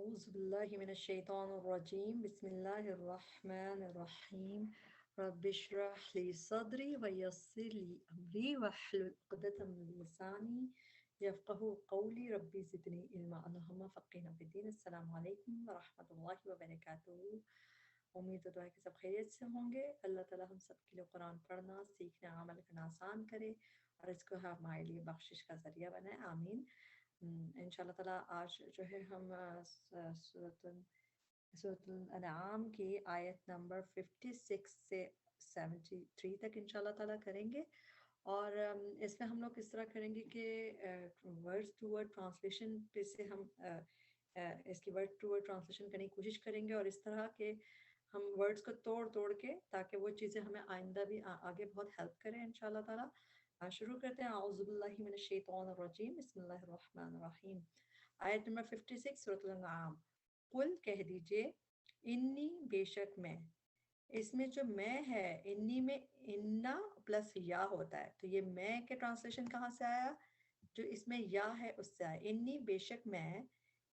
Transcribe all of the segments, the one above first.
أعوذ بالله من الشيطان الرجيم بسم الله الرحمن الرحيم رب اشرح لي صدري ويسر لي أمري واحلل عقدة من لساني يفقهوا قولي ربي زدني علما اللهم فقهنا في الدين السلام علیکم ورحمۃ اللہ وبرکاتہ. امید و دعا ہے کہ سب خیریت سے ہوں گے. اللہ تعالیٰ ہم سب کے لیے قرآن پڑھنا سیکھنا عمل کرنا آسان کرے اور اس کو ہمارے لیے بخشش کا ذریعہ بنائے. آمین. ان شاء اللہ تعالیٰ آج جو ہے ہم سورۃ الانعام کی آیت نمبر 56 سے 73 تک ان شاء اللہ تعالیٰ کریں گے. اور اس میں ہم لوگ اس طرح کریں گے کہ ورڈ ٹو ورڈ ٹرانسلیشن پہ سے ہم اس کی ورڈ ٹو ورڈ ٹرانسلیشن کرنے کی کوشش کریں گے، اور اس طرح کہ ہم ورڈز کو توڑ توڑ کے تاکہ وہ چیزیں ہمیں آئندہ بھی آگے بہت ہیلپ کریں ان شاء اللہ تعالیٰ. شروع کرتے ہیں. اعوذ باللہ من الشیطان الرجیم بسم اللہ الرحمن الرحیم. آیت نمبر 56 سورۃ الانعام. قل کہہ دیجئے، انی بے شک میں. اس میں جو میں ہے انی میں انا پلس یا ہوتا ہے، تو یہ میں کے ٹرانسلیشن کہاں سے آیا؟ جو اس میں یا ہے اس سے آیا. انی بے شک میں،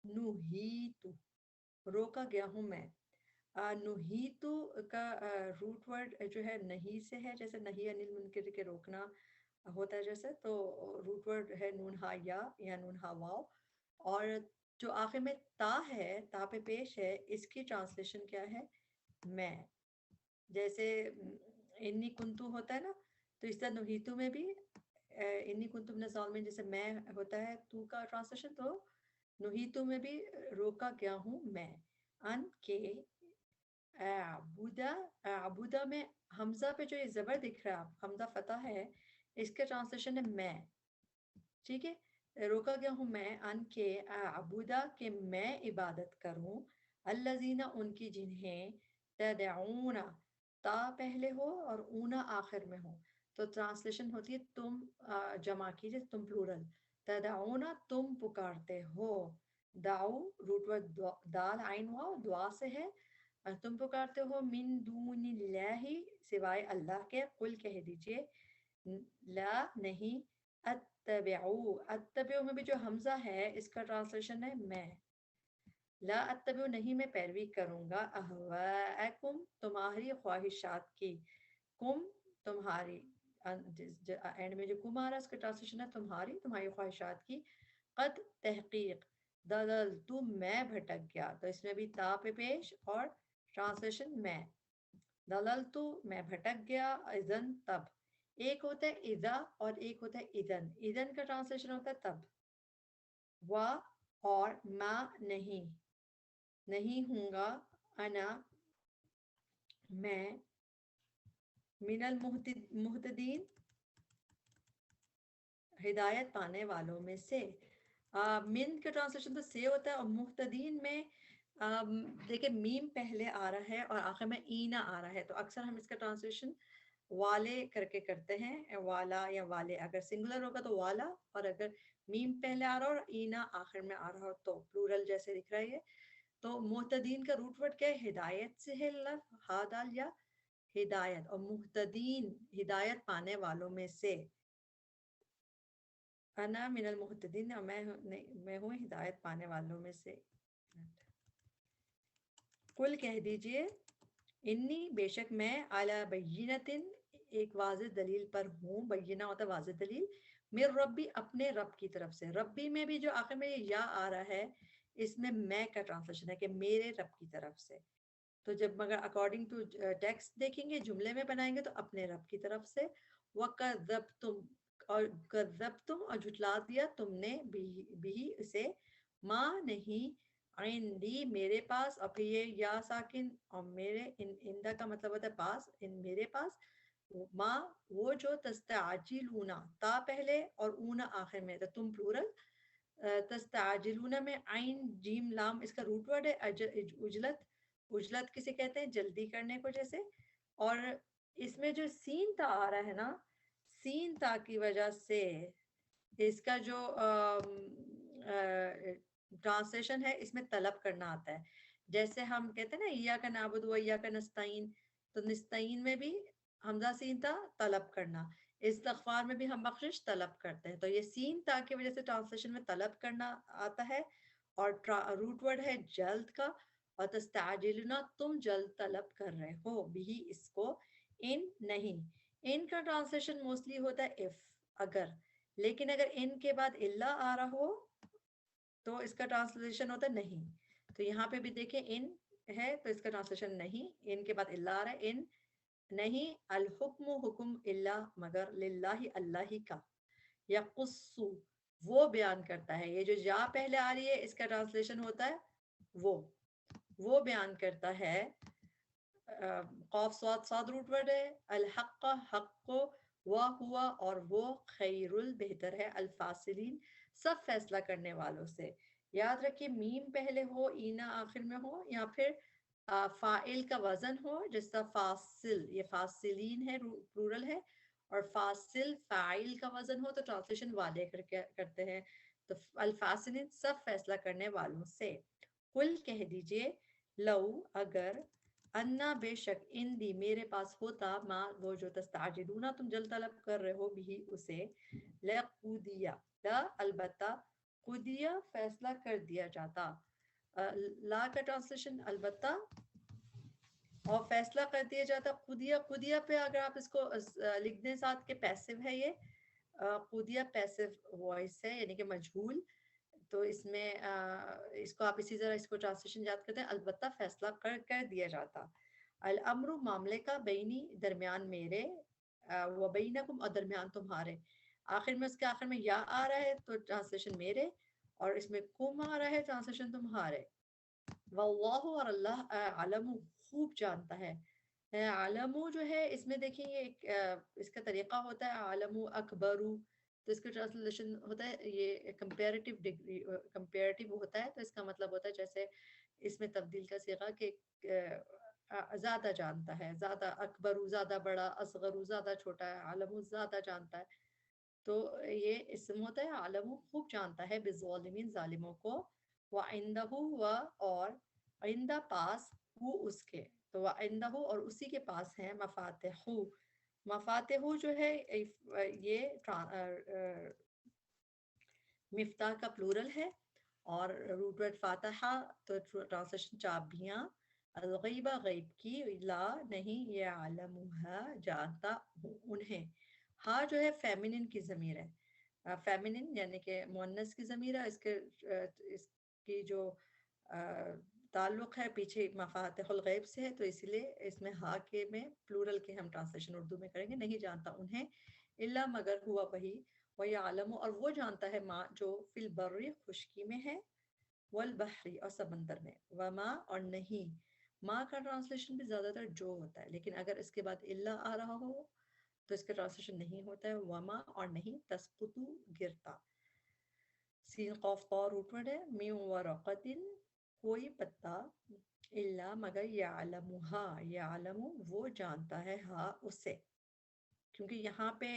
نوہیتو روکا گیا ہوں میں. نوہیتو کا روٹ ورڈ جو ہے نہیں سے ہے، جیسے نہیں انل منکر کے روکنا ہوتا ہے جیسے، تو روٹ ورڈ ہے نون ہا یا نون ہا واو. اور جو آخر میں تا ہے، تا پہ پیش ہے، اس کی ٹرانسلیشن کیا ہے؟ میں. جیسے انی کنتو ہوتا ہے نا، تو اس طرح نوہیتو میں بھی انی کنتو من الظالمین جیسے میں ہوتا ہے تو کا ٹرانسلیشن، تو نوہیتو میں بھی روکا گیا ہوں میں. ان کے اعبدا، اعبدا میں حمزہ پہ جو یہ زبر دکھ رہا ہے، حمزہ فتح ہے، اس کا ٹرانسلیشن ہے میں. ٹھیک ہے. روکا گیا ہوں میں ان کے اعبدا کہ میں عبادت کروں، الذین ان کی جنہیں تدعون تا پہلے ہو اور اونا آخر میں ہو، تو ٹرانسلیشن ہوتی ہے تم جمع کیجئے، تم پلورل. تدعون تم پکارتے ہو، دعو روٹ ورڈ دال عین واو دعا سے ہے، تم پکارتے ہو، من دون اللہ سوائے اللہ کے. قل کہہ دیجئے، لا نہیں، اتبعو اتبعو میں بھی جو حمزہ ہے اس کا ٹرانسلیشن ہے میں. لا اتبعو نہیں میں پیروی کروں گا، اہواءکم تمہاری خواہشات کی، کم تمہاری، اینڈ میں جو کم آ رہا ہے اس کا ٹرانسلیشن ہے تمہاری خواہشات کی. قد تحقیق، دللتو میں بھٹک گیا، تو اس میں بھی تا پہ پیش اور ٹرانسلیشن میں. دللتو میں بھٹک گیا، اذن تب. ایک ہوتا ہے اذا اور ایک ہوتا ہے اذن. اذن کا ٹرانسلیشن ہوتا ہے تب. و اور ما نہیں، نہیں ہوں گا، انا میں، من المہتدین ہدایت پانے والوں میں سے. من کا ٹرانسلیشن تو سے ہوتا ہے، اور مہتدین میں دیکھیں میم پہلے آ رہا ہے اور آخر میں اینا آ رہا ہے، تو اکثر ہم اس کا ٹرانسلیشن والے کر کے کرتے ہیں، والا یا والے. اگر سنگولر ہوگا تو والا، اور اگر میم پہلے آ رہا ہو اور اینا آخر میں آ رہا ہو تو پلورل جیسے دکھ رہا ہے. تو مہتدین کا روٹ ورڈ کیا ہے؟ ہدایت سے ہے، لفظ ہا دال یا ہدایت، اور مہتدین ہدایت پانے والوں میں سے. انا من المہتدین، میں ہوں ہدایت پانے والوں میں سے. قل کہہ دیجئے، انی بے شک میں، علی بینۃ ایک واضح دلیل پر ہوں. بینہ ہوتا ہے واضح دلیل. من ربی اپنے رب کی طرف سے. ربی میں بھی جو آخر میں یا آ رہا ہے اس میں میں کا ٹرانسلیشن ہے کہ میرے رب کی طرف سے. تو جب مگر اکارڈنگ ٹو ٹیکسٹ دیکھیں گے، جملے میں بنائیں گے تو اپنے رب کی طرف سے. وَكَذَّبْتُمْ اور کذبتم اور جھٹلا دیا تم نے، بھی اسے، ماں نہیں، عندی میرے پاس. اور پھر یہ یا ساکن اور میرے اندہ کا مطلب ہوتا ہے پاس، ان میرے پاس. ماں وہ جو تستعجلون تا پہلے اور اونا آخر میں، تو تم پلورل. تستعجلون میں عین جیم لام اس کا روٹ ورڈ ہے. اجلت، اجلت کسے کہتے ہیں؟ جلدی کرنے کو جیسے. اور اس میں جو سین تا آ رہا ہے نا، سین تا کی وجہ سے اس کا جو ٹرانسلیشن ہے اس میں طلب کرنا آتا ہے. جیسے ہم کہتے ہیں نا ایاک نعبد و ایاک نستعین، تو نستعین میں بھی حمزہ سین تا طلب کرنا. استغفار میں بھی ہم بخشش طلب کرتے ہیں، تو یہ سین تا کی وجہ سے ٹرانسلیشن میں طلب کرنا آتا ہے. اور روٹ ورڈ ہے جلد کا، اور تستعجلون تم جلد طلب کر رہے ہو، بھی اس کو، ان نہیں، ان کا ٹرانسلیشن موسٹلی ہوتا ہے اف، اگر، لیکن اگر ان کے بعد اللہ آ رہا ہو تو اس کا ٹرانسلیشن ہوتا ہے نہیں. تو یہاں پہ بھی دیکھیں ان ہے تو اس کا ٹرانسلیشن نہیں، ان کے بعد اللہ آ رہا ہے، ان نہیں، الحکم حکم اللہ مگر للہ اللہ ہی کا، یقص وہ بیان کرتا ہے، یہ جو یا پہلے آ رہی ہے اس کا ٹرانسلیشن ہوتا ہے وہ بیان کرتا ہے. قاف صاد صاد روٹ ورڈ ہے، الحق حق کو، وہ ہوا اور وہ، خیر بہتر ہے، الفاصلین سب فیصلہ کرنے والوں سے. یاد رکھیے میم پہلے ہو اینا آخر میں ہو، یا پھر فائل کا وزن ہو، جس طرح فاصل، یہ فاصلین ہے پلورل ہے، اور فاصل فائل کا وزن ہو تو ٹرانسلیشن والے کرتے ہیں. تو الفاصلین سب فیصلہ کرنے والوں سے. قل کہہ دیجئے، لو اگر، انا بے شک، ان دی میرے پاس ہوتا، ماں وہ جو تستعجلون تم جلد طلب کر رہے ہو، بھی اسے، لقودیا، لا البتہ، قدیا فیصلہ کر دیا جاتا. لا کا ٹرانسلیشن البتہ، اور فیصلہ کر دیا جاتا. قدیا، قدیا پہ اگر آپ اس کو لکھ دیں ساتھ کے پیسو ہے یہ، قدیا پیسو وائس ہے یعنی کہ مجہول. تو اس میں اس کو آپ اسی طرح اس کو ٹرانسلیشن یاد کرتے ہیں، البتہ فیصلہ کر دیا جاتا. الامر معاملے کا، بینی درمیان میرے، و بینکم اور درمیان تمہارے. آخر میں اس کے آخر میں یا آ رہا ہے تو ٹرانسلیشن میرے، اور اس میں کم آ رہا ہے ٹرانسلیشن تمہارے. واللہ اور اللہ، علم خوب جانتا ہے. عالم جو ہے اس میں دیکھیں یہ ایک اس کا طریقہ ہوتا ہے، عالم اکبرو، تو اس کا ٹرانسلیشن ہوتا ہے یہ کمپیریٹیو ڈگری، کمپیریٹیو ہوتا ہے، تو اس کا مطلب ہوتا ہے جیسے اس میں تبدیل کا صیغہ کہ زیادہ جانتا ہے، زیادہ، اکبرو زیادہ بڑا، اصغرو زیادہ چھوٹا ہے، عالم زیادہ جانتا ہے. تو یہ اسم ہوتا ہے عالم خوب جانتا ہے، بالظالمین ظالموں کو. وعندہ و اور، عندہ پاس، وہ اس کے، تو وعندہ اور اسی کے پاس ہیں، مفاتح، مفاتح جو ہے یہ مفتاح کا پلورل ہے، اور روٹ ورڈ فاتحہ تو ٹرانسلیشن چابیاں، الغیبہ غیب کی، لا نہیں، یہ عالمہ جانتا ہوں انہیں. ہاں جو ہے فیمنن کی ضمیر ہے، فیمنن یعنی کہ مؤنث کی ضمیر ہے، اس کی جو تعلق ہے پیچھے مفاتح الغیب سے ہے، تو اسی لیے اس میں ہا کے میں پلورل کے ہم ٹرانسلیشن اردو میں کریں گے، نہیں جانتا انہیں، الا مگر ہوا وہی، وَيَعْلَمُ اور وہ جانتا ہے، ما جو، فی البر خشکی میں ہے، والبحری اور سمندر میں، وما اور نہیں. ما کا ٹرانسلیشن بھی زیادہ تر جو ہوتا ہے، لیکن اگر اس کے بعد الا آ رہا ہو تو اس کا ٹرانسلیشن نہیں ہوتا ہے، وما اور نہیں، تسقطو گرتا. سین قاف طا روٹ ورڈ ہے، من ورقۃ کوئی پتا، الا مگر، یعلمھا یعلم وہ جانتا ہے، ہاں اسے. کیونکہ یہاں پہ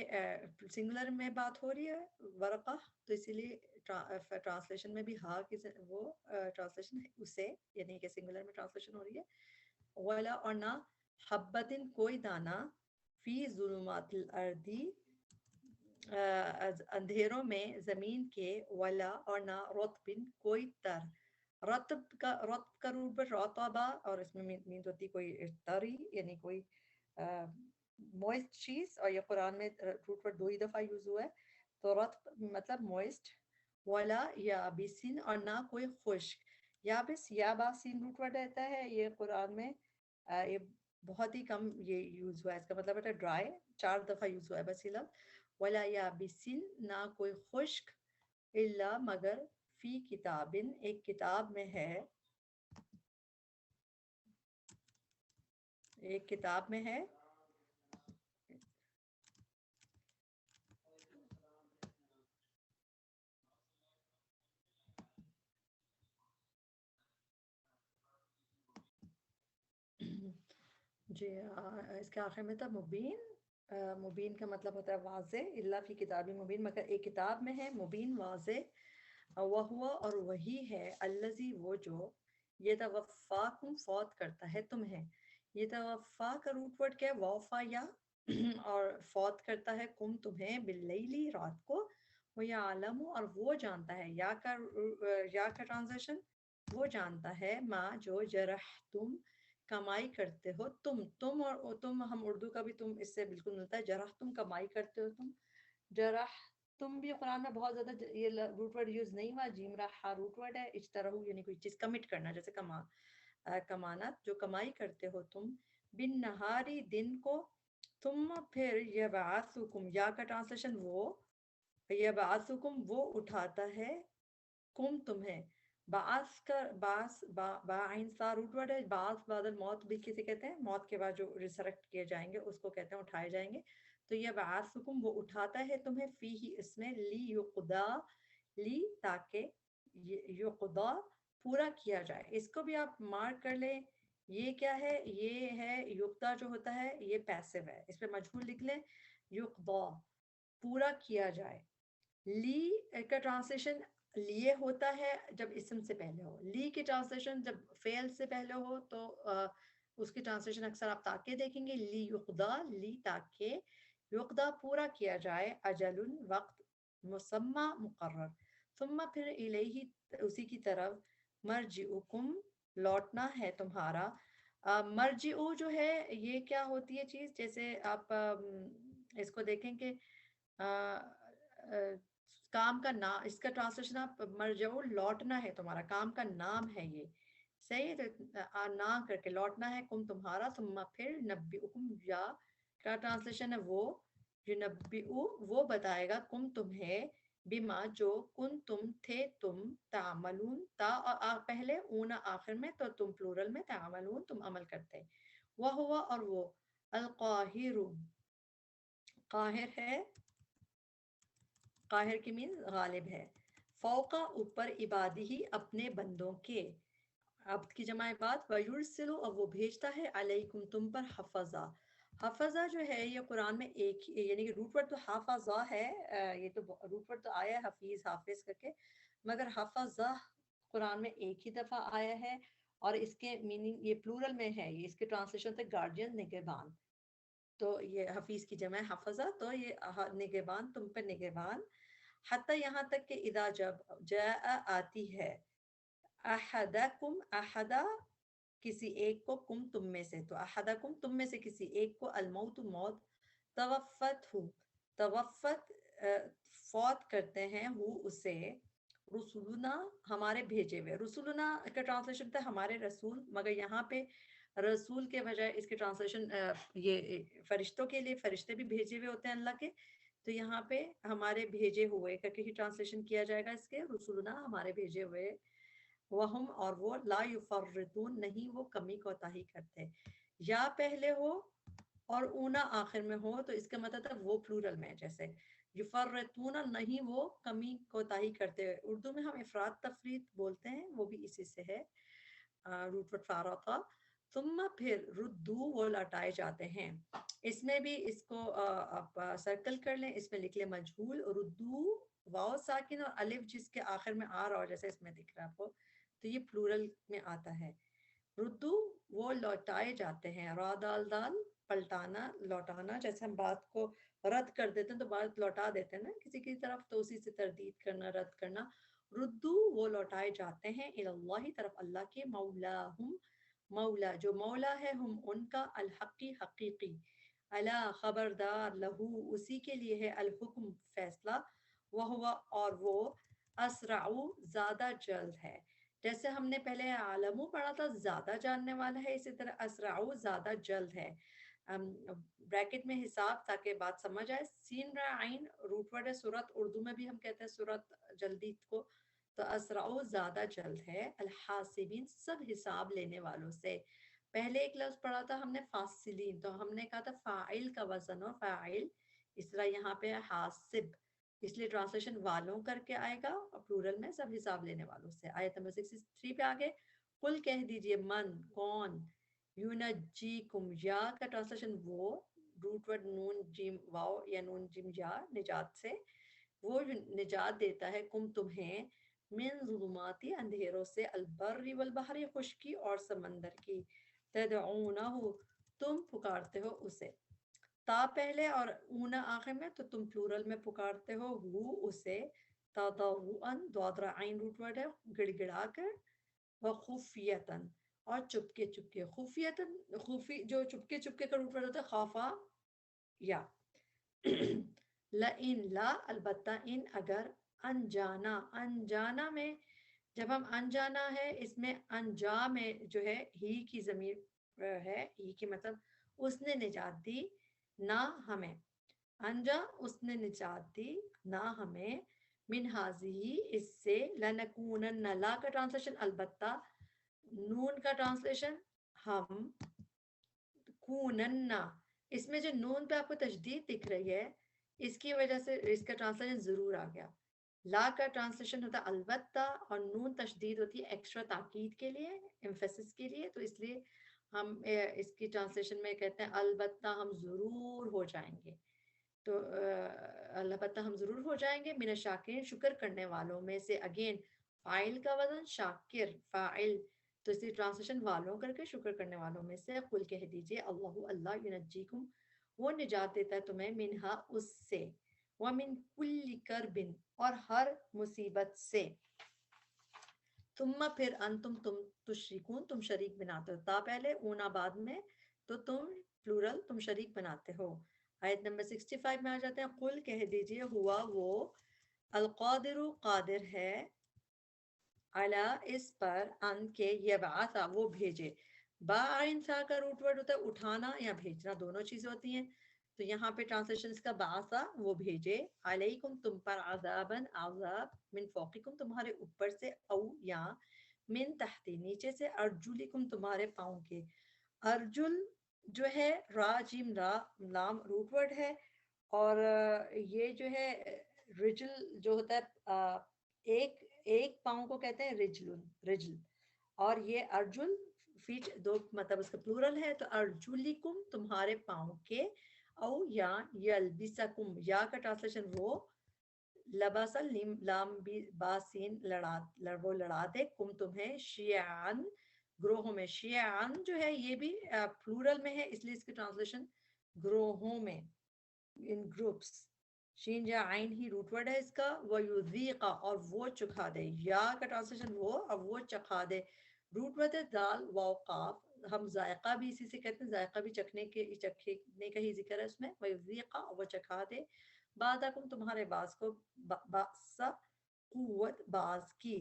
سنگولر میں بات ہو رہی ہے ورقہ، تو اسی لیے ٹرانسلیشن میں بھی ہا کی وہ ٹرانسلیشن ہے اسے، یعنی کہ سنگولر میں ٹرانسلیشن ہو رہی ہے. ولا اور نہ، حبتن کوئی دانہ، فی ظلمات الارضی اندھیروں میں زمین کے، ولا اور نہ، رطبن کوئی تر، رطب کا روٹ پر رطبہ، اور اس میں مینز ہوتی کوئی تری یعنی کوئی موئسٹ چیز، اور یہ قرآن میں روٹ پر 2 ہی دفعہ یوز ہوا ہے، تو رطب مطلب موئسٹ. ولا یابسین اور نہ کوئی خشک، یابس یاباسین روٹ ورڈ رہتا ہے یہ قرآن میں، یہ بہت ہی کم یہ یوز ہوا ہے، اس کا مطلب ہے ڈرائی، 4 دفعہ یوز ہوا ہے بس یہ لفظ. ولا یابسین نہ کوئی خشک، الا مگر، فی کتابن ایک کتاب میں ہے، ایک کتاب میں ہے. جی اس کے آخر میں تھا مبین، مبین کا مطلب ہوتا ہے واضح، اللہ فی کتاب مبین مگر ایک کتاب میں ہے، مبین واضح. وہوا اور وہی ہے، الذی وہ جو، یتوفاکم فوت کرتا ہے تمہیں. یتوفا کا روٹ ورڈ کیا ہے، وفا یا اور فوت کرتا ہے، کم تمہیں، باللیلی رات کو، وَيَعْلَمُ اور وہ جانتا ہے، یا کا ٹرانزیشن وہ جانتا ہے، ماں جو جرح تم کمائی کرتے ہو، تم اور تم، ہم اردو کا بھی تم اس سے بالکل ملتا ہے، جرح تم کمائی کرتے ہو، تم جرح تم بھی قرآن میں بہت زیادہ یہ روٹ ورڈ یوز نہیں ہوا، جیم راہ روٹ ورڈ ہے، اجترح یعنی کوئی چیز کمٹ کرنا، جیسے کمانا، جو کمائی کرتے ہو تم، بن نہاری دن کو، ثم پھر یبعثکم، یا کا ٹرانسلیشن وہ، یبعثکم وہ اٹھاتا ہے، کم تمہیں، بعث کا باس با عین سا روٹ ورڈ ہے، بعث بعد الموت بھی کسی کہتے ہیں، موت کے بعد جو ریسرکٹ کیے جائیں گے اس کو کہتے ہیں اٹھائے جائیں گے، تو یہ بعثکم وہ اٹھاتا ہے تمہیں، فی ہی اس میں، لی یقدا، لی تاکہ یقدا پورا کیا جائے، اس کو بھی آپ مارک کر لیں، یہ کیا ہے، یہ ہے یقدا جو ہوتا ہے یہ پیسو ہے، اس پہ مجہول لکھ لیں، یقدا پورا کیا جائے، لی کا ٹرانسلیشن لیے ہوتا ہے جب اسم سے پہلے ہو، لی کی ٹرانسلیشن جب فعل سے پہلے ہو تو اس کی ٹرانسلیشن اکثر آپ تاکہ دیکھیں گے، لی یقدا، لی تاکہ، یقدا پورا کیا جائے، اجل وقت، مسمى مقرر، ثم پھر الیہ اسی کی طرف، مرجعکم لوٹنا ہے تمہارا، مرجعو جو ہے یہ کیا ہوتی ہے چیز، جیسے آپ اس کو دیکھیں کہ کام کا نام، اس کا ٹرانسلیشن آپ مرجعو لوٹنا ہے تمہارا، کام کا نام ہے یہ، صحیح ہے، نہ کر کے لوٹنا ہے، کم تمہارا، ثم پھر نبئکم، یا کا ٹرانسلیشن ہے وہ، ینبئو وہ بتائے گا، کم تمہیں، بما جو، کن تم تھے تم، تعملون، تا پہلے، اون آخر میں، تو تم پلورل میں، تعملون تم عمل کرتے، وہ ہوا اور وہ، القاہر قاہر ہے، قاہر کی مین غالب ہے، فوقا اوپر، عبادی اپنے بندوں کے، عبد کی جمع بات، وَيُرْسِلُ اور وہ بھیجتا ہے، علیکم تم پر، حفظہ، حفظہ جو ہے یہ قرآن میں ایک یعنی کہ روٹ ورڈ تو حافظہ ہے، یہ تو روٹ ورڈ تو آیا ہے حفیظ حافظ کر کے، مگر حفظہ قرآن میں ایک ہی دفعہ آیا ہے، اور اس کے میننگ یہ پلورل میں ہے، یہ اس کے ٹرانسلیشن تھے گارڈین، نگہبان، تو یہ حفیظ کی جمع ہے حفظہ، تو یہ نگہبان، تم پر نگہبان، حتی یہاں تک کہ اذا جب جاء آتی ہے، احدکم احدا کسی ایک کو، کم تم میں سے، تو احدکم تم میں سے کسی ایک کو، الموت موت، توفت ہو توفت فوت کرتے ہیں، وہ اسے، رسولنا ہمارے بھیجے ہوئے، رسولنا کا ٹرانسلیشن تھا ہمارے رسول، مگر یہاں پہ رسول کے بجائے اس کے ٹرانسلیشن یہ فرشتوں کے لیے، فرشتے بھی بھیجے ہوئے ہوتے ہیں اللہ کے، تو یہاں پہ ہمارے بھیجے ہوئے کر کے ہی ٹرانسلیشن کیا جائے گا اس کے، رسولنا ہمارے بھیجے ہوئے، وہم اور وہ، لا یفرطون نہیں وہ کمی کوتاہی کرتے، یا پہلے ہو اور اونا آخر میں ہو تو اس کا مطلب ہے وہ پلورل میں، جیسے یفرطون نہیں وہ کمی کوتاہی کرتے، اردو میں ہم افراد تفرید بولتے ہیں، وہ بھی اسی سے ہے، روٹ وٹ فارقہ، ثم پھر ردو وہ لوٹائے جاتے ہیں، اس میں بھی اس کو آپ سرکل کر لیں، اس میں لکھ لیں مجہول، ردو واو ساکن اور الف جس کے آخر میں آ رہا ہو، جیسے اس میں دکھ رہا ہے آپ کو، تو یہ پلورل میں آتا ہے، ردو وہ لوٹائے جاتے ہیں، را دال دال پلٹانا لوٹانا، جیسے ہم بات کو رد کر دیتے ہیں تو بات لوٹا دیتے ہیں نا کسی کی طرف، تو اسی سے تردید کرنا، رد کرنا، ردو وہ لوٹائے جاتے ہیں، اللہ طرف اللہ کے، مولاہم مولا جو مولا ہے، ہم ان کا، الحقی حقیقی، الا خبردار، لہو اسی کے لیے ہے، الحکم فیصلہ، وہ اور وہ، اسرعو زیادہ جلد ہے، جیسے ہم نے پہلے عالمو پڑھا تھا زیادہ جاننے والا ہے، اسی طرح اسرعو زیادہ جلد ہے، بریکٹ میں حساب تاکہ بات سمجھ آئے، سین را عین روٹ ورڈ ہے، سورت اردو میں بھی ہم کہتے ہیں سورت جلدی کو، تو اسرعو زیادہ جلد ہے، الحاسبین سب حساب لینے والوں سے، پہلے ایک لفظ پڑھا تھا ہم نے فاصلین، تو ہم نے کہا تھا فاعل کا وزن اور فاعل، اس طرح یہاں پہ حاسب، اس لیے ٹرانسلیشن والوں کر کے آئے گا، اور پلورل میں سب حساب لینے والوں سے، آیت نمبر 63 پہ آگے، قل کہہ دیجئے، من کون، یونجیکم یا کا ٹرانسلیشن وہ، روٹ ورڈ نون جیم واو یا نون جیم یا نجات سے، وہ نجات دیتا ہے، کم تمہیں، من ظلماتی اندھیروں سے، البر والبحر خشکی اور سمندر کی، تدعونہ تم پکارتے ہو اسے، تا پہلے اور اونا آخر میں تو تم پلورل میں پکارتے ہو اسے، تضرعاً، دوادرا عین روٹ ورڈ ہے، گڑ گڑا کر، وخفیتاً، اور چپکے چپکے، خفیتاً، جو چپکے چپکے کا روٹ ورڈ ہوتا ہے خافا یا لئن، لا البتہ، ان اگر، انجانا، انجانا میں جب ہم انجانا ہے اس میں انجا میں جو ہے ہی کی ضمیر ہے، ہی کی مطلب اس نے نجات دی نہ ہمیں، انجا اس نے نجات دی نہ ہمیں، من حاضی اس سے، لنکونن، لا کا ٹرانسلیشن البتہ، نون کا ٹرانسلیشن ہم، کونن، اس میں جو نون پہ آپ کو تشدید دکھ رہی ہے اس کی وجہ سے اس کا ٹرانسلیشن ضرور آ گیا. لا کا ٹرانسلیشن ہوتا ہے البتہ، اور نون تشدید ہوتی ہے ایکسٹرا تاکید کے لیے، ایمفیسس کے لیے، تو اس لیے ہم اس کی ٹرانسلیشن میں کہتے ہیں البتہ ہم ضرور ہو جائیں گے. تو البتہ ہم ضرور ہو جائیں گے، من الشاکرین، شکر کرنے والوں میں سے. اگین فاعل کا وزن شاکر، فاعل، تو اس کی ٹرانسلیشن والوں کر کے شکر کرنے والوں میں سے. قل کہہ دیجئے اللہ، اللہ ینجیکم، وہ نجات دیتا ہے تمہیں، منہا اس سے، ومن کل کرب، اور ہر مصیبت سے. ثم پھر انتم، تم، تشرکون، تم شریک بناتے ہو، تا پہلے اونا بعد میں، تو تم پلورل، تم شریک بناتے ہو. آیت نمبر 65 میں آ جاتے ہیں. قل کہہ دیجئے ہوا وہ، القادر قادر ہے، علی اس پر، ان کے یبعث وہ بھیجے. با عین سا کا روٹ ورڈ ہوتا ہے اٹھانا یا بھیجنا، دونوں چیزیں ہوتی ہیں. تو یہاں پہ ٹرانسلیشن اس کا بعثا وہ بھیجے، علیکم تم پر، عذابن عذاب، من فوقکم تمہارے اوپر سے، او یا من تحتی نیچے سے، ارجلکم تمہارے پاؤں کے. ارجل جو ہے را جیم را لام روٹ ورڈ ہے، اور یہ جو ہے رجل جو ہوتا ہے ایک ایک پاؤں کو کہتے ہیں رجل، رجل، اور یہ ارجل فیٹ دو مطلب اس کا پلورل ہے، تو ارجلکم تمہارے پاؤں کے، او یا یلبسکم، یا کا ٹرانسلیشن وہ، لباسا لام باسین وہ لڑا دے، کم تمہیں، شیعان گروہوں میں. شیعان جو ہے یہ بھی پلورل میں ہے، اس لیے اس کی ٹرانسلیشن گروہوں میں، ان گروپس. شین یا عین ہی روٹ ورڈ ہے اس کا. وَيُذِيقَ، اور وہ چکھا دے، یا کا ٹرانسلیشن وہ، اور وہ چکھا دے. روٹ ورڈ ہے دال واو قاف، ہم ذائقہ بھی اسی سے کہتے ہیں، ذائقہ بھی چکھنے کا ہی ذکر ہے اس میں. وَيُذِيقَ، وہ چکھا دے، بعدکم تمہارے بعض کو، بأسا قوت بعض کی.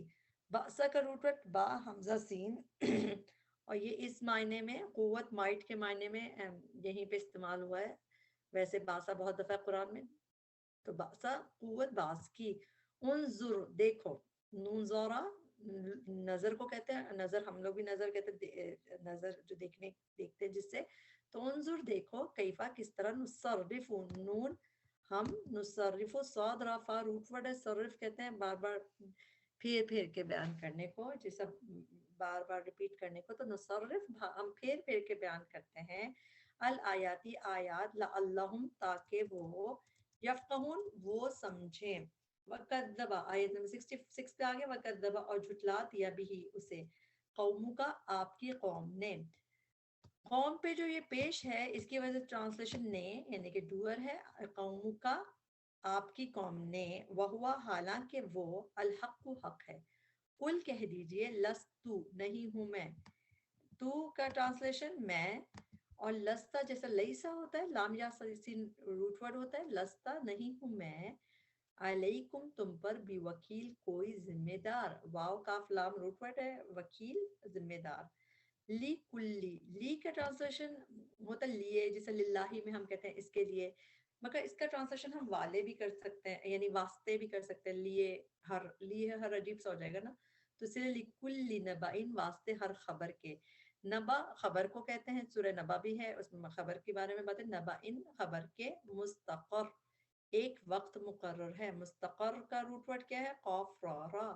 بأسا کا روٹ ورڈ با حمزہ سین اور یہ اس معنی میں قوت، مائٹ کے معنی میں یہیں پہ استعمال ہوا ہے. ویسے باسا بہت دفعہ قرآن میں. تو باسا قوت باس کی. انظر دیکھو، نون زورا نظر کو کہتے ہیں، نظر ہم لوگ بھی نظر کہتے ہیں، نظر جو دیکھتے ہیں جس سے. تو انظر دیکھو، کیفا کس طرح، نصرف نون ہم، نصرف صاد رافا روٹ ورڈ ہے. صرف کہتے ہیں بار بار پھیر پھیر کے بیان کرنے کو، جیسا بار بار ریپیٹ کرنے کو. تو نصرف ہم پھیر پھیر کے بیان کرتے ہیں، الآیاتی آیات، لعلہم تاکہ وہ، یفقہون وہ سمجھیں. وَقَذَّبَ آیت نمبر 66 پہ آگے، وَقَذَّبَ اور جھٹلا دیا بھی اسے، قوموں کا آپ کی قوم نے. قوم پہ جو یہ پیش ہے اس کی وجہ سے ٹرانسلیشن نے یعنی کہ ڈوئر ہے، قوموں کا آپ کی قوم نے، وہوا حالانکہ وہ، الحق حق ہے. قل کہہ دیجئے، لستو نہیں ہوں میں. تو کا ٹرانسلیشن میں، اور لستا جیسا لیسا ہوتا ہے، لام یا سین روٹ ورڈ ہوتا ہے، لستا نہیں ہوں میں، علیکم تم پر، بھی وکیل کوئی ذمہ دار. واو کاف لام روٹ ورڈ ہے، وکیل ذمہ دار. لی کلی، لی کا ٹرانسلیشن ہوتا ہے لیے، جیسے للہ میں ہم کہتے ہیں اس کے لیے، مگر اس کا ٹرانسلیشن ہم والے بھی کر سکتے ہیں، یعنی واسطے بھی کر سکتے ہیں. لیے ہر عجیب سا ہو جائے گا نا، تو اس لیے لکل نبائن، واسطے ہر خبر کے. نبا خبر کو کہتے ہیں، سورہ نبا بھی ہے اس میں خبر کے بارے میں بات ہے. نبائن خبر کے، مستقر ایک وقت مقرر ہے. مستقر کا روٹ ورڈ کیا ہے، قاف را را،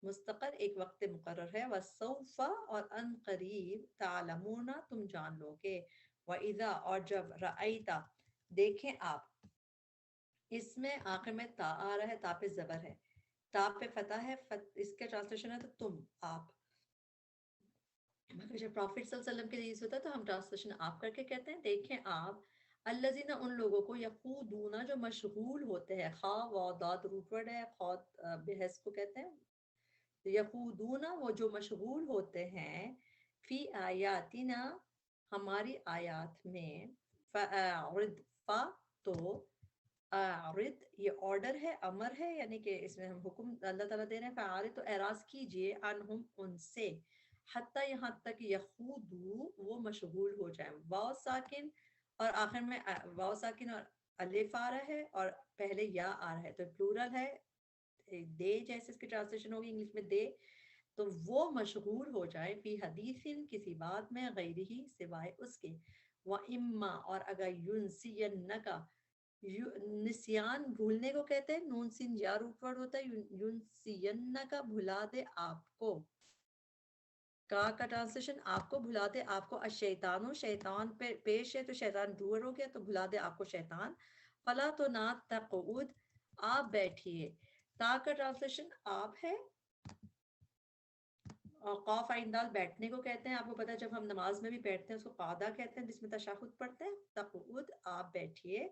مستقر ایک وقت مقرر ہے. وسوف اور ان قریب، تعلمون تم جان لو گے. واذا اور جب، رأیتا دیکھیں آپ، اس میں آخر میں تا آ رہا ہے، تا پہ زبر ہے، تا پہ فتح ہے، اس کا ٹرانسلیشن ہے تو تم، آپ. مگر جب پروفٹ صلی اللہ علیہ وسلم کے لیے ہوتا ہے تو ہم ٹرانسلیشن آپ کر کے کہتے ہیں. دیکھیں آپ، الذین ان لوگوں کو یقودون جو مشغول ہوتے ہیں، خا و داد روٹ ورڈ ہے، خود بحث کو کہتے ہیں، یقودون وہ جو مشغول ہوتے ہیں، فی آیاتنا ہماری آیات میں، فاعرض فا تو اعرض یہ آرڈر ہے، امر ہے، یعنی کہ اس میں ہم حکم اللہ تعالیٰ دے رہے ہیں، فاعرض تو اعراض کیجئے عنہم ان سے، حتیٰ یہاں تک یخوضو وہ مشغول ہو جائیں، واو ساکن اور آخر میں واو ساکن اور الف آ رہا ہے اور پہلے یا آ رہا ہے، تو پلورل ہے، دے جیسے اس کی ٹرانسلیشن ہوگی انگلش میں دے، تو وہ مشغول ہو جائے فی حدیث کسی بات میں غیر ہی سوائے اس کے، و اما اور اگر ینسینکا نسیان بھولنے کو کہتے ہیں، نون سین یا روٹ ورڈ ہوتا ہے، ینسینکا بھلا دے آپ کو، کا ٹرانسلیشن آپ کو بھلا دے آپ کو، الشیطان شیطان پہ پیش ہے تو شیطان ڈوئر ہو گیا تو بھلا دے آپ کو شیطان، فلا تو نہ تقعود آپ بیٹھیے، تا کا ٹرانسلیشن آپ ہے، اور قاف عین دال بیٹھنے کو کہتے ہیں، آپ کو پتہ ہے جب ہم نماز میں بھی بیٹھتے ہیں اس کو قعدہ کہتے ہیں جس میں تشہد پڑھتے ہیں، تقعود آپ بیٹھیے،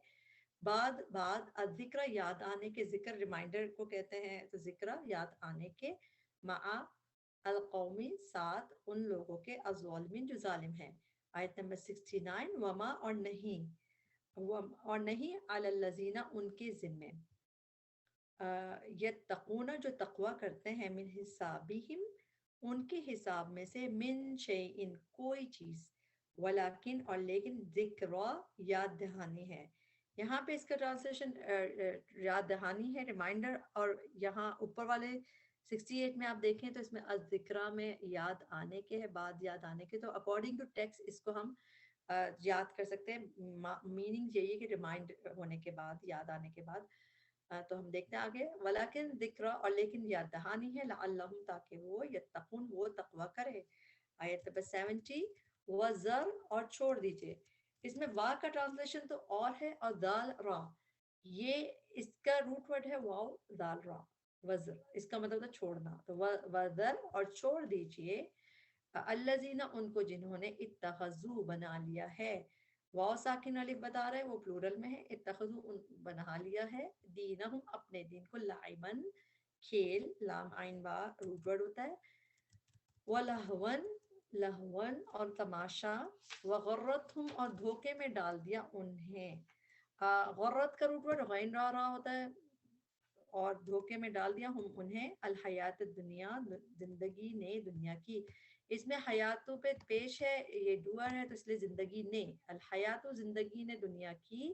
بعد الذکر یاد آنے کے، ذکر ریمائنڈر کو کہتے ہیں، تو ذکر یاد آنے کے، مع القومی ساتھ ان لوگوں کے، الظالمین جو ظالم ہیں، آیت نمبر 69، وما اور نہیں علی الذین ان کے ذمے، یتقون جو تقوی کرتے ہیں، من حسابہم ان کے حساب میں سے، من شیئن کوئی چیز، ولیکن اور لیکن، ذکر یاد دہانی ہے، یہاں پہ اس کا ٹرانسلیشن یاد دہانی ہے، ریمائنڈر، اور یہاں اوپر والے 68 میں آپ دیکھیں تو اس میں الذکرہ میں یاد آنے کے ہے، بعد یاد آنے کے، تو اکارڈنگ ٹو ٹیکسٹ اس کو ہم یاد کر سکتے ہیں، میننگ یہی ہے کہ ریمائنڈ ہونے کے بعد، یاد آنے کے بعد، تو ہم دیکھتے ہیں آگے، ولیکن ذکر اور لیکن یاد دہانی ہے، لعلہم تاکہ وہ یتقون وہ تقوی کرے، آیت نمبر 70، وزر اور چھوڑ دیجئے، اس میں وا کا ٹرانسلیشن تو اور ہے، اور دال را یہ اس کا روٹ ورڈ ہے، واو دال را، وزر اس کا مطلب ہے چھوڑنا، تو وزر اور چھوڑ دیجئے، الذین ان کو جنہوں نے اتخذو بنا لیا ہے، واو ساکن الف بتا رہا ہے وہ پلورل میں ہے، اتخذو بنا لیا ہے، دینہم اپنے دین کو، لعبن کھیل، لام عین با روٹ ورڈ ہوتا ہے، وَلَهْوًا لہون اور تماشا، وغرتہم اور دھوکے میں ڈال دیا انہیں، غرت کا روٹ ورڈ غین رہا ہوتا ہے، اور دھوکے میں ڈال دیا ہم انہیں، الحیات الدنیا زندگی نے دنیا کی، اس میں حیاتوں پہ پیش ہے، یہ ڈوئر ہے تو اس لیے زندگی نے، الحیات زندگی نے دنیا کی،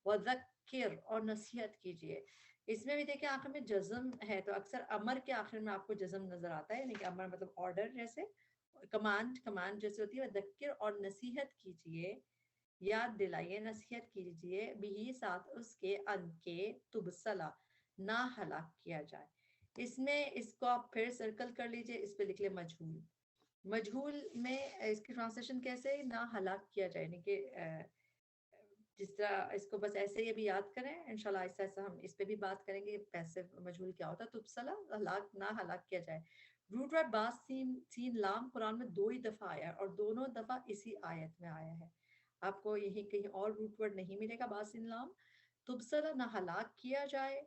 وذکر اور نصیحت کیجئے، اس میں بھی دیکھیں آخر میں جزم ہے تو اکثر امر کے آخر میں آپ کو جزم نظر آتا ہے، یعنی کہ امر مطلب آرڈر جیسے، کمانڈ جیسے ہوتی ہے، وذکر اور نصیحت کیجئے، یاد دلائیے، نصیحت کیجئے، بھی ساتھ اس کے، ان کے تبصلہ نہ ہلاک کیا جائے، اس میں اس کو آپ پھر سرکل کر لیجئے، اس پہ لکھ لیں مجہول، مجہول میں اس کی ٹرانسلیشن کیسے، نہ ہلاک کیا جائے، یعنی کہ جس طرح اس کو بس ایسے ہی ابھی یاد کریں، انشاءاللہ ایسا ایسا ہم اس پہ بھی بات کریں گے، پیسو مجہول کیا ہوتا ہے، تبصلہ ہلاک نہ ہلاک کیا جائے، روٹ ورڈ با سین لام قرآن میں 2 ہی دفعہ آیا ہے اور دونوں دفعہ اسی آیت میں آیا ہے، آپ کو یہیں کہیں اور روٹ ورڈ نہیں ملے گا، با سین لام، تبصلہ نہ ہلاک کیا جائے،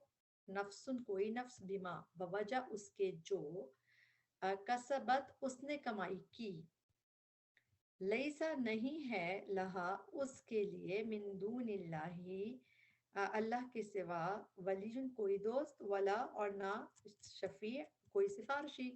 نفسن کوئی نفس، بما بوجہ اس کے جو، کسبت اس نے کمائی کی، لیسا نہیں ہے، لہا اس کے لیے، من دون اللہ اللہ کے سوا، ولی کوئی دوست، ولا اور نہ شفیع کوئی سفارشی،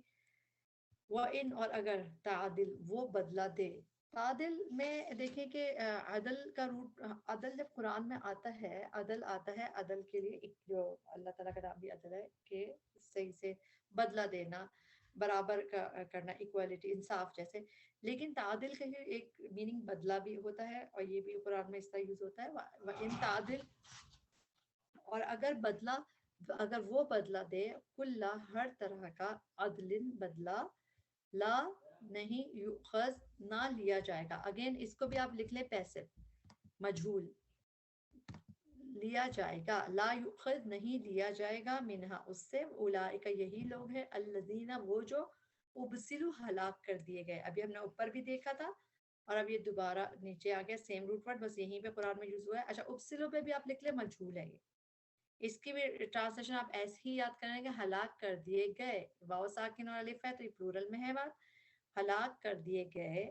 وَإِنْ اور اگر، تعدل وہ بدلہ دے، تعدل میں دیکھیں کہ عدل کا روٹ، عدل جب قرآن میں آتا ہے، عدل آتا ہے، عدل کے لیے ایک جو اللہ تعالیٰ کا نام بھی عدل ہے کہ صحیح سے بدلہ دینا، برابر کرنا، ایکوالٹی، انصاف جیسے، لیکن تعدل کا ہی ایک میننگ بدلہ بھی ہوتا ہے، اور یہ بھی قرآن میں اس طرح یوز ہوتا ہے، وَإِنْ تعدل اور اگر بدلہ، اگر وہ بدلہ دے، کل ہر طرح کا، عدل بدلہ، لا نہیں، یؤخذ نہ لیا جائے گا، اگین اس کو بھی آپ لکھ لیں پیسو مجہول، لیا جائے گا، لا یؤخذ نہیں لیا جائے گا، منہا اس سے، اولئک یہی لوگ ہیں، الذین وہ جو، ابسلوا ہلاک کر دیے گئے، ابھی ہم نے اوپر بھی دیکھا تھا، اور اب یہ دوبارہ نیچے آ گیا سیم روٹ ورڈ, بس یہیں پہ قرآن میں یوز ہوا ہے. اچھا ابسلو پہ بھی آپ لکھ لیں مجھول ہے یہ, اس کی بھی ٹرانسلیشن آپ ایسے ہی یاد کریں گے, ہلاک کر دیے گئے, واو ساکن اور الف ہے تو یہ پلورل میں ہے بات, ہلاک کر دیے گئے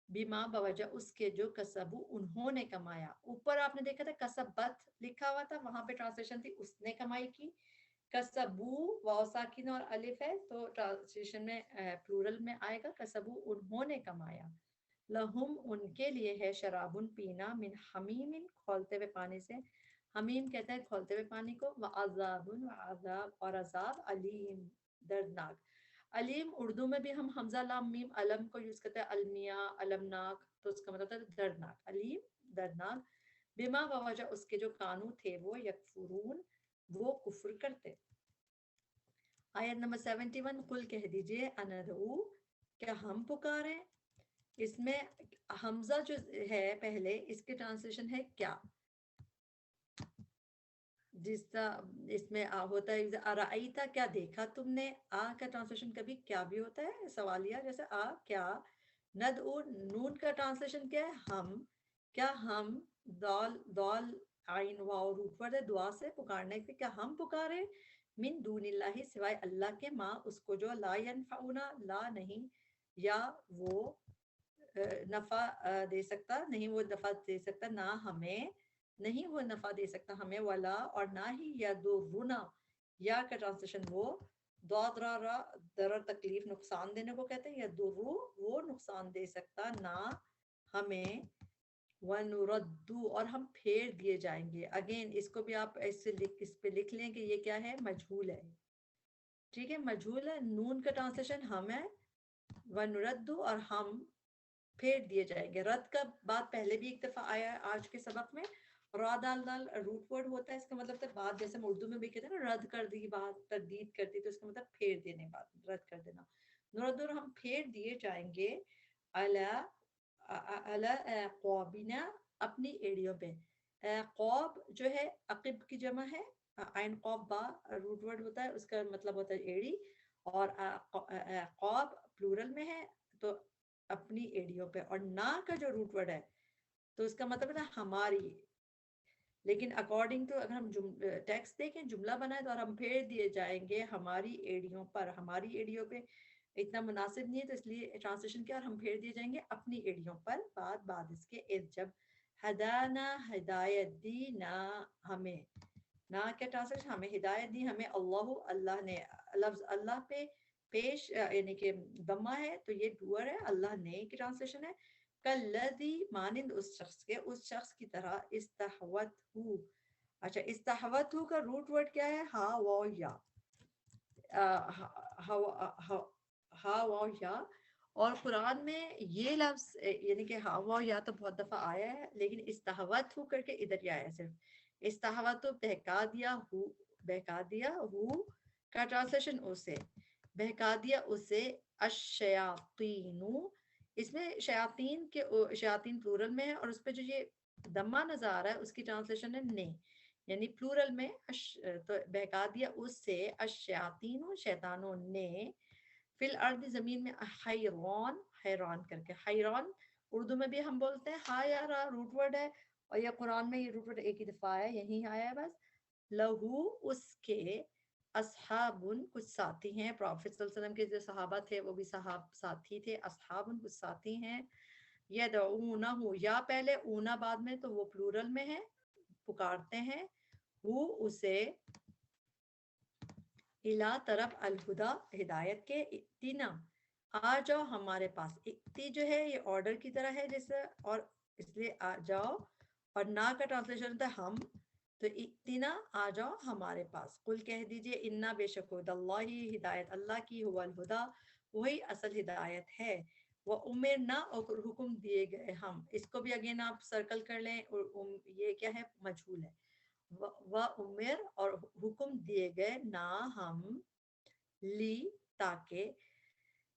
بیما بوجہ اس کے جو کسبو انہوں نے کمایا. اوپر آپ نے دیکھا تھا کسبت لکھا ہوا تھا, وہاں پہ ٹرانسلیشن تھی اس نے کمائی کی. کسبو واو ساکن اور الف ہے تو ٹرانسلیشن میں پلورل میں آئے گا کسبو انہوں نے کمایا. لہم ان کے لیے ہے شرابن پینا, من حمیم کھولتے ہوئے پانی سے, حمیم کہتے ہیں کھولتے ہوئے پانی کو, وعذاب عذاب اور عذاب علیم دردناک. علیم اردو میں بھی ہم حمزہ لام میم علم کو یوز کرتے ہیں, المیہ علمناک, تو اس کا مطلب ہے دردناک, علیم دردناک. بما وجہ اس کے جو کانو تھے وہ یکفرون وہ کفر کرتے. آیت نمبر 71 قل کہہ دیجئے اندعو کیا ہم پکاریں. اس میں حمزہ جو ہے پہلے اس کے ٹرانسلیشن ہے کیا, جس طرح اس میں ہوتا ہے ارائیتا کیا دیکھا تم نے, آ کا ٹرانسلیشن کبھی کیا بھی ہوتا ہے سوالیہ, جیسے آ کیا. ندعو نون کا ٹرانسلیشن کیا ہے ہم, کیا ہم, دال دال عین واو روٹ ورڈ ہے دعا سے پکارنے کے, کیا ہم پکارے, من دون اللہ سوائے اللہ کے, ماں اس کو جو لا ینفعنا لا نہیں یا وہ نفع دے سکتا, نہیں وہ نفع دے سکتا نہ ہمیں, نہیں وہ نفع دے سکتا ہمیں, ولا اور نہ ہی یضرنا, یا کا ٹرانسلیشن وہ ضاد را را ضرر تکلیف نقصان دینے کو کہتے ہیں, یضرو وہ نقصان دے سکتا نہ ہمیں, وَنُرَدُّ اور ہم پھیر دیے جائیں گے. اگین اس کو بھی آپ ایسے اس پہ لکھ لیں کہ یہ کیا ہے مجھول ہے, ٹھیک ہے مجھول ہے. نون کا ٹرانسلیشن ہم ہے, وَنُرَدُّ اور ہم پھیر دیے جائیں گے. رد کا بات پہلے بھی ایک دفعہ آیا ہے آج کے سبق میں, را دال دال روٹ ورڈ ہوتا ہے, اس کا مطلب ہے بات, جیسے ہم اردو میں بھی کہتے ہیں نا رد کر دی بات, تردید کر دی, تو اس کا مطلب پھیر دینے بات, رد کر دینا. نردر ہم پھیر دیے جائیں گے, علی قوابنا اپنی ایڑیوں پہ. قوب جو ہے عقب کی جمع ہے, عین قوب با روٹ ورڈ ہوتا ہے, اس کا مطلب ہوتا ہے ایڑی, اور قوب پلورل میں ہے تو اپنی ایڑیوں پہ. اور نا کا جو روٹ ورڈ ہے تو اس کا مطلب ہے ہماری, لیکن اکارڈنگ ٹو اگر ہم ٹیکسٹ دیکھیں جملہ بنائے تو اور ہم پھیر دیے جائیں گے ہماری ایڑیوں پر, ہماری ایڑیوں پہ اتنا مناسب نہیں ہے تو اس لیے ٹرانسلیشن کیا, اور ہم پھیر دیے جائیں گے اپنی ایڑیوں پر, بعد اس کے اذ جب ہدانا ہدایت دی نا ہمیں, نا کیا ٹرانسلیشن ہمیں ہدایت دی ہمیں, اللہ اللہ نے, لفظ اللہ پہ پیش یعنی کہ ضمہ ہے تو یہ ڈوئر ہے, اللہ نے کی ٹرانسلیشن ہے. کلذی مانند اس شخص کے, اس شخص کی طرح, استحوت ہو. اچھا استحوت ہو کا روٹ ورڈ کیا ہے, ہا واو یا, ہا واو یا. اور قرآن میں یہ لفظ یعنی کہ ہا واو یا تو بہت دفعہ آیا ہے, لیکن استحوت ہو کر کے ادھر ہی آیا صرف. استحوت ہو بہکا دیا ہو, بہکا دیا ہو کا ٹرانسلیشن اسے, بہکا دیا اسے. الشیاطین, اس میں شیاطین کے شیاطین پلورل میں ہے, اور اس پہ جو یہ دمہ نظر آ رہا ہے اس کی ٹرانسلیشن ہے نے, یعنی پلورل میں تو بہکا دیا اس سے الشیاطین شیطانوں نے, فی الارض زمین میں, حیران حیران کر کے, حیران اردو میں بھی ہم بولتے ہیں ہا یا را روٹ ورڈ ہے, اور یہ قرآن میں یہ روٹ ورڈ ایک ہی دفعہ آیا ہے, یہیں آیا ہے بس. لہو اس کے, اصحاب کچھ ساتھی ہیں, پروفیٹ صلی اللہ علیہ وسلم کے جو صحابہ تھے وہ بھی ساتھی تھے, اصحاب کچھ ساتھی ہیں. یدعونہ یا پہلے اونا بعد میں, تو وہ پلورل میں ہے, پکارتے ہیں, وہ اسے, الا طرف الہدا ہدایت کے, اتنا آ جاؤ ہمارے پاس. اتی جو ہے یہ آرڈر کی طرح ہے جیسے, اور اس لیے آ جاؤ, اور نا کا ٹرانسلیشن ہوتا ہے ہم, تو اتنا آ جاؤ ہمارے پاس. قل کہہ دیجئے انا بے شک ہدى اللہ ہدایت اللہ کی, هو الہدا وہی اصل ہدایت ہے. وہ امرنا اور حکم دیے گئے ہم, اس کو بھی اگین آپ سرکل کر لیں, یہ کیا ہے مجھول ہے. و امر اور حکم دیے گئے نا ہم, لی تاکہ,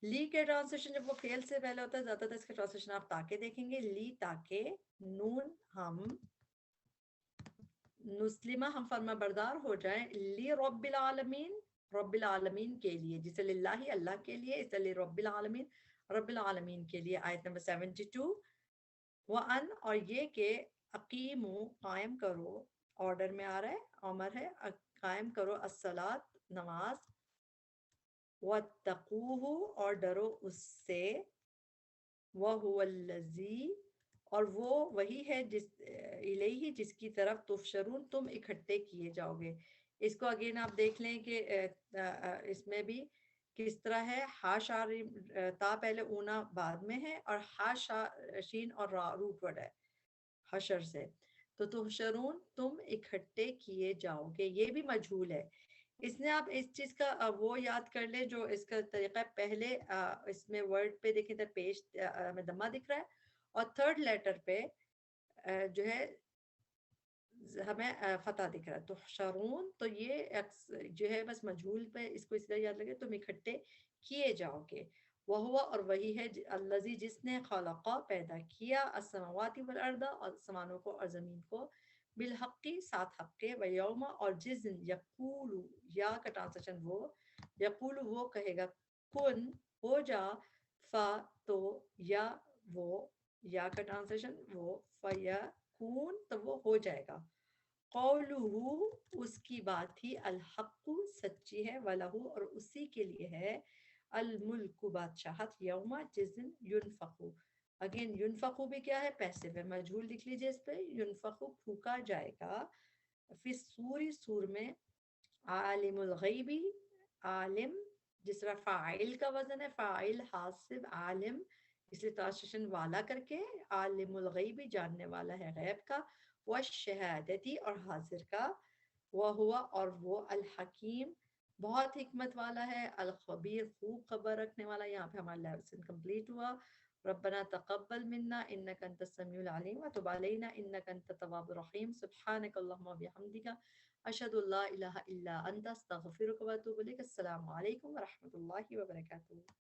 لی کے ٹرانسلیشن جب وہ فعل سے پہلے ہوتا ہے زیادہ تر اس کے ٹرانسلیشن آپ تاکہ دیکھیں گے, لی تاکہ, نون ہم, نسلمہ ہم فرما بردار ہو جائیں, لی رب العالمین رب العالمین کے لیے, جسے للہ اللہ کے لیے, اس لیے رب العالمین رب العالمین کے لیے. آیت نمبر 72 وَأَن اور یہ کہ اقیمو قائم کرو، آرڈر میں آ رہا ہے، امر ہے، قائم کرو الصلاۃ نماز، وَاتَّقُوهُ اور ڈرو اس سے، وَهُوَ الَّذِي اور وہ وہی ہے جس الیہ جس کی طرف تحشرون تم اکٹھے کیے جاؤ گے۔ اس کو اگین آپ دیکھ لیں کہ اس میں بھی کس طرح ہے، ہا شارم تا پہلے اونا بعد میں ہے، اور ہا شین اور را روٹ ورڈ ہے حشر سے، تو تحشرون تم اکٹھے کیے جاؤ گے، یہ بھی مجہول ہے۔ اس نے آپ اس چیز کا وہ یاد کر لیں جو اس کا طریقہ ہے، پہلے اس میں ورڈ پہ دیکھیں تو پیش میں دمہ دکھ رہا ہے، اور تھرڈ لیٹر پہ جو ہے ہمیں فتح دکھ رہا ہے، تحشرون، تو یہ جو ہے بس مجہول پہ اس کو اس طرح یاد لگے، تم اکٹھے کیے جاؤ گے۔ وہ ہوا اور وہی ہے الذی جس نے خلقا پیدا کیا السماوات والارض اور آسمانوں کو اور زمین کو، بالحقی ساتھ حق کے، و یوم اور جس دن یقول یا کا ٹرانسلیشن وہ، یقول وہ کہے گا کن ہو جا، فا تو یا وہ، یا کا ٹرانسلیشن وہ، فیکون تو وہ ہو جائے گا، قولہ اس کی بات ہی، الحق سچی ہے، وَلَہُ اور اسی کے لیے ہے، الملک بادشاہت، یوم جس دن ینفقو، اگین ینفقو بھی کیا ہے، پیسے پہ مجہول لکھ لیجئے، اس پہ ینفقو پھونکا جائے گا، فی سوری سور میں، عالم الغیبی عالم، جس طرح فاعل کا وزن ہے، فاعل حاسب عالم، اس لیے ٹرانسلیشن والا کر کے، عالم الغیبی جاننے والا ہے غیب کا، والشہادتی اور حاضر کا، وہ ہوا اور وہ الحکیم بہت حکمت والا ہے، الخبیر خوب خبر رکھنے والا۔ یہاں پہ ہمارا لیسن کمپلیٹ ہوا۔ ربنا تقبل منا انك انت السميع العليم وتب علينا انك انت التواب الرحيم سبحانك اللهم وبحمدك اشهد ان لا اله الا انت استغفرك واتوب اليك۔ السلام علیکم ورحمۃ اللہ وبرکاتہ۔